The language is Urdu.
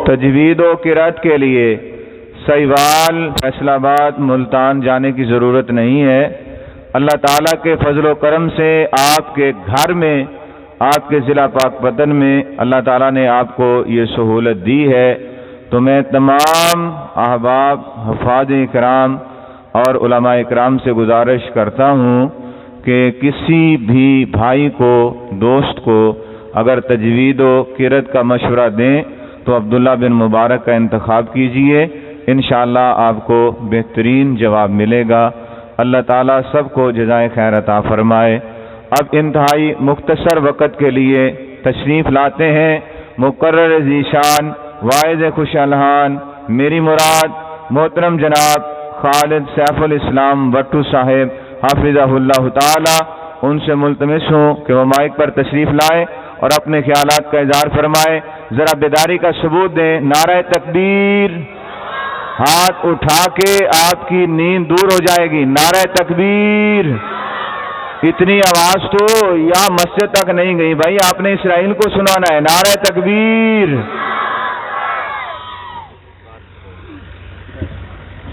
تجوید و قرأت کے لیے سہیوال، فیصل آباد، ملتان جانے کی ضرورت نہیں ہے۔ اللہ تعالیٰ کے فضل و کرم سے آپ کے گھر میں، آپ کے ضلع پاک پتن میں اللہ تعالیٰ نے آپ کو یہ سہولت دی ہے، تو میں تمام احباب، حفاظ اکرام اور علماء اکرام سے گزارش کرتا ہوں کہ کسی بھی بھائی کو، دوست کو اگر تجوید و قرأت کا مشورہ دیں تو عبداللہ بن مبارک کا انتخاب کیجئے، انشاءاللہ آپ کو بہترین جواب ملے گا۔ اللہ تعالیٰ سب کو جزائے خیر عطا فرمائے۔ اب انتہائی مختصر وقت کے لیے تشریف لاتے ہیں مقرر ذیشان، واعظ خوش الحان، میری مراد محترم جناب خالد سیف الاسلام وٹو صاحب حافظہ اللہ تعالی۔ ان سے ملتمس ہوں کہ وہ مائک پر تشریف لائیں اور اپنے خیالات کا اظہار فرمائیں۔ ذرا بیداری کا ثبوت دیں، نعرہ تکبیر، ہاتھ اٹھا کے آپ کی نیند دور ہو جائے گی۔ نعرہ تکبیر، اتنی آواز تو یا مسجد تک نہیں گئی بھائی، آپ نے اسرائیل کو سنانا ہے۔ نعرہ تکبیر۔